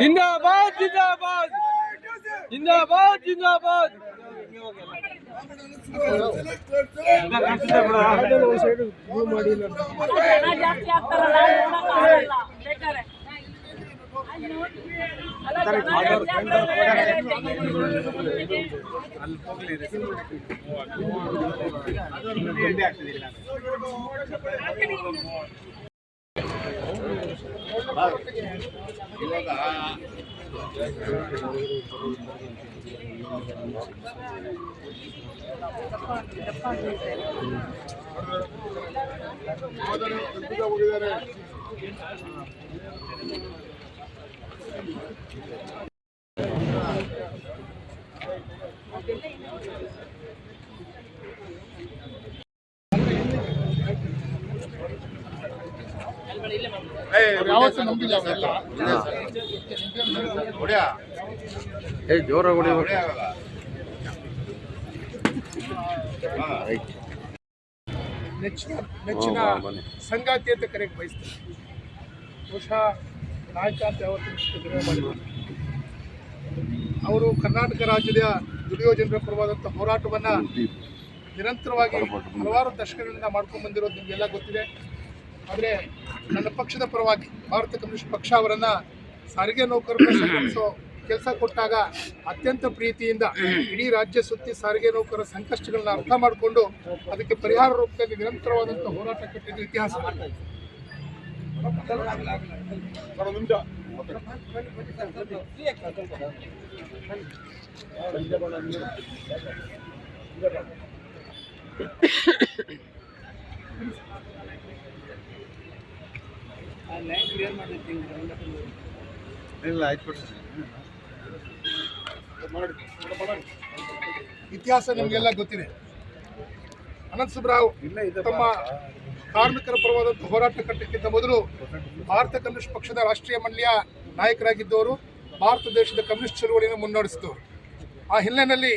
ಜಿಂದಾಬಾದ್ ಜಿಂದಾಬಾದ್ ಜಿಂದಾಬಾದ್ ಜಿಂದಾಬಾದ್. ಜೋರ ನೆಚ್ಚಿನ ಸಂಗಾತಿ ಅಂತ ಕರೆಯಕ್ಕೆ ಬಯಸ್ತಾರೆ. ಬಹುಶಃ ನಾಯಕ ಅಂತ ಯಾವತ್ತೂ ಅವರು ಕರ್ನಾಟಕ ರಾಜ್ಯದ ದುಡಿಯೋ ಜನರ ಪರವಾದಂಥ ಹೋರಾಟವನ್ನು ನಿರಂತರವಾಗಿ ಹಲವಾರು ದಶಕಗಳಿಂದ ಮಾಡ್ಕೊಂಡು ಬಂದಿರೋದು ನಿಮಗೆಲ್ಲ ಗೊತ್ತಿದೆ. ಆದರೆ ನನ್ನ ಪಕ್ಷದ ಪರವಾಗಿ ಭಾರತ ಕಮ್ಯುನಿಸ್ಟ್ ಪಕ್ಷ ಅವರನ್ನು ಸಾರಿಗೆ ನೌಕರರನ್ನು ಸಂಘಟಿಸೋ ಕೆಲಸ ಕೊಟ್ಟಾಗ ಅತ್ಯಂತ ಪ್ರೀತಿಯಿಂದ ಇಡೀ ರಾಜ್ಯ ಸುತ್ತಿ ಸಾರಿಗೆ ನೌಕರರ ಸಂಕಷ್ಟಗಳನ್ನ ಅರ್ಥ ಮಾಡಿಕೊಂಡು ಅದಕ್ಕೆ ಪರಿಹಾರ ರೂಪದಲ್ಲಿ ನಿರಂತರವಾದಂಥ ಹೋರಾಟ ಕಟ್ಟಿದ ಇತಿಹಾಸ. ಇತಿಹಾಸ ನಿಮಗೆಲ್ಲ ಗೊತ್ತಿದೆ. ಅನಂತಸುಬ್ರಾವ್ ತಮ್ಮ ಕಾರ್ಮಿಕರ ಪರವಾದಂಥ ಹೋರಾಟ ಕಟ್ಟಕ್ಕಿಂತ ಮೊದಲು ಭಾರತ ಕಮ್ಯುನಿಸ್ಟ್ ಪಕ್ಷದ ರಾಷ್ಟ್ರೀಯ ಮಂಡಳಿಯ ನಾಯಕರಾಗಿದ್ದವರು, ಭಾರತ ದೇಶದ ಕಮ್ಯುನಿಸ್ಟ್ ಚಳುವಳಿಯನ್ನು ಮುನ್ನಡೆಸಿದವರು. ಆ ಹಿನ್ನೆಲೆಯಲ್ಲಿ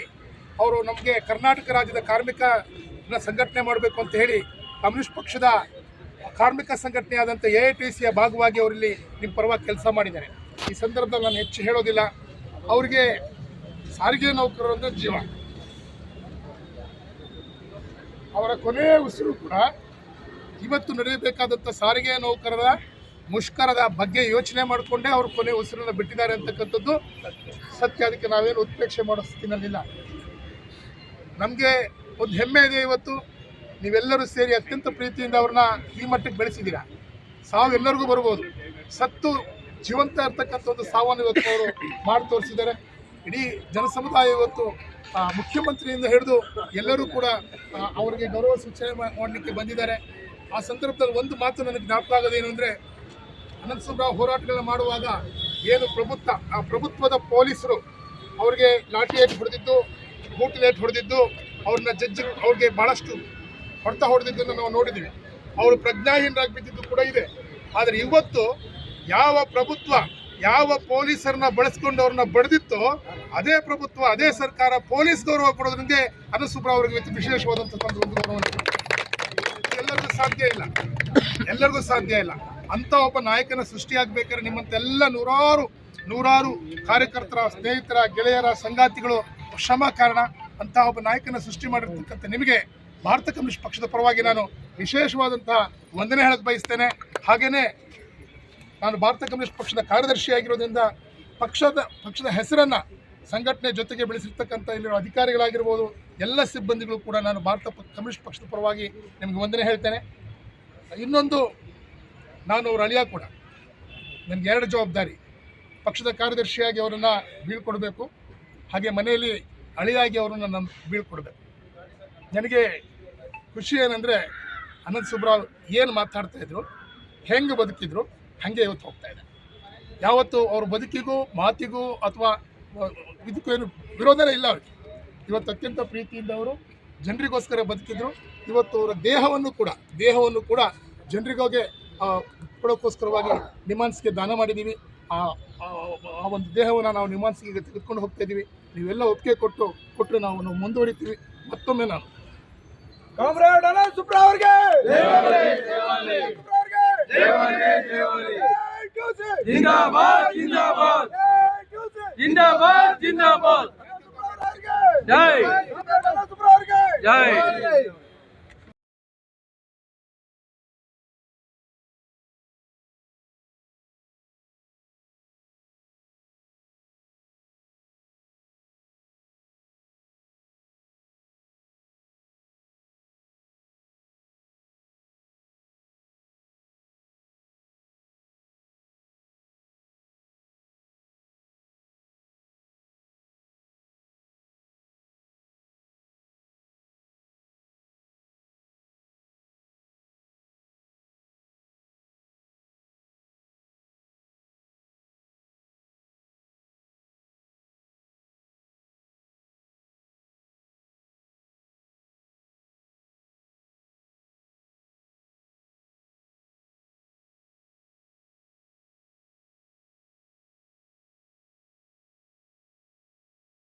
ಅವರು ನಮಗೆ ಕರ್ನಾಟಕ ರಾಜ್ಯದ ಕಾರ್ಮಿಕರನ್ನ ಸಂಘಟನೆ ಮಾಡಬೇಕು ಅಂತ ಹೇಳಿ ಕಮ್ಯುನಿಸ್ಟ್ ಪಕ್ಷದ ಕಾರ್ಮಿಕ ಸಂಘಟನೆ ಆದಂಥ AITCಯ ಭಾಗವಾಗಿ ಅವರಲ್ಲಿ ನಿಮ್ಮ ಪರವಾಗಿ ಕೆಲಸ ಮಾಡಿದ್ದಾರೆ. ಈ ಸಂದರ್ಭದಲ್ಲಿ ನಾನು ಹೆಚ್ಚು ಹೇಳೋದಿಲ್ಲ. ಅವರಿಗೆ ಸಾರಿಗೆ ನೌಕರರು ಅಂದರೆ ಜೀವ. ಅವರ ಕೊನೆಯ ಉಸಿರು ಕೂಡ ಇವತ್ತು ನಡೆಯಬೇಕಾದಂಥ ಸಾರಿಗೆ ನೌಕರರ ಮುಷ್ಕರದ ಬಗ್ಗೆ ಯೋಚನೆ ಮಾಡಿಕೊಂಡೇ ಅವರು ಕೊನೆಯ ಉಸಿರನ್ನು ಬಿಟ್ಟಿದ್ದಾರೆ ಅಂತಕ್ಕಂಥದ್ದು ಸತ್ಯ. ಅದಕ್ಕೆ ನಾವೇನು ಉತ್ಪ್ರೇಕ್ಷೆ ಮಾಡೋ ಸ್ಥಿತಿನಲ್ಲಿಲ್ಲ. ನಮಗೆ ಒಂದು ಹೆಮ್ಮೆ ಇದೆ. ಇವತ್ತು ನೀವೆಲ್ಲರೂ ಸೇರಿ ಅತ್ಯಂತ ಪ್ರೀತಿಯಿಂದ ಅವ್ರನ್ನ ಈ ಮಟ್ಟಕ್ಕೆ ಬೆಳೆಸಿದ್ದೀರಾ. ಸಾವು ಎಲ್ಲರಿಗೂ ಬರ್ಬೋದು, ಸತ್ತು ಜೀವಂತ ಇರ್ತಕ್ಕಂಥ ಒಂದು ಸಾವನ್ನು ಇವತ್ತು ಅವರು ಮಾಡಿ ತೋರಿಸಿದ್ದಾರೆ. ಇಡೀ ಜನಸಮುದಾಯ ಇವತ್ತು ಮುಖ್ಯಮಂತ್ರಿಯಿಂದ ಹಿಡಿದು ಎಲ್ಲರೂ ಕೂಡ ಅವರಿಗೆ ಗೌರವ ಸೂಚನೆ ಮಾಡಲಿಕ್ಕೆ ಬಂದಿದ್ದಾರೆ. ಆ ಸಂದರ್ಭದಲ್ಲಿ ಒಂದು ಮಾತು ನನಗೆ ಜ್ಞಾಪಕ ಆಗೋದೇನು ಅಂದರೆ, ಅನಂತಸುಬ್ರಾವ್ ಹೋರಾಟಗಳನ್ನ ಮಾಡುವಾಗ ಏನು ಪ್ರಭುತ್ವದ ಪೊಲೀಸರು ಅವ್ರಿಗೆ ಲಾಠಿ ಏಟು ಹೊಡೆದಿದ್ದು, ಬೂಟಿಲ್ ಏಟು ಹೊಡೆದಿದ್ದು, ಅವ್ರನ್ನ ಅವ್ರಿಗೆ ಭಾಳಷ್ಟು ಹೊಡೆತ ಹೊಡೆದಿದ್ದನ್ನು ನಾವು ನೋಡಿದ್ದೀವಿ. ಅವರು ಪ್ರಜ್ಞಾಹೀನರಾಗಿ ಬಿದ್ದಿದ್ದು ಕೂಡ ಇದೆ. ಆದರೆ ಇವತ್ತು ಯಾವ ಪ್ರಭುತ್ವ ಯಾವ ಪೊಲೀಸರನ್ನ ಬಳಸ್ಕೊಂಡು ಅವ್ರನ್ನ ಬಡಿದಿತ್ತೋ ಅದೇ ಪ್ರಭುತ್ವ, ಅದೇ ಸರ್ಕಾರ ಪೊಲೀಸ್ ಗೌರವ ಕೊಡೋದ್ರಿಂದ ಅನಂತಸುಬ್ರಾವ್ ಅವರಿಗೆ ವಿಶೇಷವಾದಂಥ ಒಂದು ಗೌರವ ಎಲ್ಲರಿಗೂ ಸಾಧ್ಯ ಇಲ್ಲ. ಅಂಥ ಒಬ್ಬ ನಾಯಕನ ಸೃಷ್ಟಿಯಾಗಬೇಕಾದ್ರೆ ನಿಮ್ಮಂತೆಲ್ಲ ನೂರಾರು ಕಾರ್ಯಕರ್ತರ, ಸ್ನೇಹಿತರ, ಗೆಳೆಯರ, ಸಂಗಾತಿಗಳು ಶ್ರಮ ಕಾರಣ. ಅಂಥ ಒಬ್ಬ ನಾಯಕನ ಸೃಷ್ಟಿ ಮಾಡಿರ್ತಕ್ಕಂಥ ನಿಮಗೆ ಭಾರತ ಕಮ್ಯುನಿಸ್ಟ್ ಪಕ್ಷದ ಪರವಾಗಿ ನಾನು ವಿಶೇಷವಾದಂತಹ ವಂದನೆ ಹೇಳಕ್ಕೆ ಬಯಸ್ತೇನೆ. ಹಾಗೆಯೇ ನಾನು ಭಾರತ ಕಮ್ಯುನಿಸ್ಟ್ ಪಕ್ಷದ ಕಾರ್ಯದರ್ಶಿಯಾಗಿರೋದ್ರಿಂದ ಪಕ್ಷದ ಹೆಸರನ್ನು ಸಂಘಟನೆ ಜೊತೆಗೆ ಬೆಳೆಸಿರ್ತಕ್ಕಂಥ ಇಲ್ಲಿರೋ ಅಧಿಕಾರಿಗಳಾಗಿರ್ಬೋದು, ಎಲ್ಲ ಸಿಬ್ಬಂದಿಗಳು ಕೂಡ ನಾನು ಭಾರತ ಕಮ್ಯುನಿಸ್ಟ್ ಪಕ್ಷದ ಪರವಾಗಿ ನಿಮಗೆ ವಂದನೆ ಹೇಳ್ತೇನೆ. ಇನ್ನೊಂದು, ನಾನು ಅವ್ರ ಅಳಿಯ ಕೂಡ. ನನಗೆ 2 ಜವಾಬ್ದಾರಿ. ಪಕ್ಷದ ಕಾರ್ಯದರ್ಶಿಯಾಗಿ ಅವರನ್ನು ಬೀಳ್ಕೊಡ್ಬೇಕು, ಹಾಗೆ ಮನೆಯಲ್ಲಿ ಅಳಿಯಾಗಿ ಅವರನ್ನು ನಾನು ಬೀಳ್ಕೊಡ್ಬೇಕು. ನನಗೆ ಖುಷಿ ಏನಂದರೆ, ಅನಂತಸುಬ್ರಾವ್ ಏನು ಮಾತಾಡ್ತಾಯಿದ್ರು, ಹೆಂಗೆ ಬದುಕಿದ್ರು, ಹಾಗೆ ಇವತ್ತು ಹೋಗ್ತಾ ಇದೆ. ಯಾವತ್ತು ಅವ್ರ ಬದುಕಿಗೂ ಮಾತಿಗೂ ಅಥವಾ ಇದಕ್ಕೂ ಏನು ವಿರೋಧನೇ ಇಲ್ಲ ಅವ್ರಿಗೆ. ಇವತ್ತು ಅತ್ಯಂತ ಪ್ರೀತಿಯಿಂದ ಅವರು ಜನರಿಗೋಸ್ಕರ ಬದುಕಿದ್ರು. ಇವತ್ತು ಅವರ ದೇಹವನ್ನು ಕೂಡ ಜನರಿಗೋಗೆ ಕೊಡೋಕ್ಕೋಸ್ಕರವಾಗಿ ನಿಮಾನ್ಸ್ಗೆ ದಾನ ಮಾಡಿದ್ದೀವಿ. ಆ ಒಂದು ದೇಹವನ್ನು ನಾವು ನಿಮಾನ್ಸ್ಗೆ ತೆಗೆದುಕೊಂಡು ಹೋಗ್ತಾ ಇದ್ದೀವಿ. ನೀವೆಲ್ಲ ಒಪ್ಪಿಗೆ ಕೊಟ್ಟರೆ ನಾವು ಮುಂದುವರಿತೀವಿ. ಮತ್ತೊಮ್ಮೆ ನಾನು ಕಾಮ್ರೇಡ್ ಅನಂತ್ ಸುಬ್ರಾ ಅವರಿಗೆ ಜಿಂದಾಬಾದ್ ಜಿಂದಾಬಾದ್ ಜಿಂದಾಬಾದ್ ಜಿಂದಾಬಾದ್ ಜೈ ಜೈ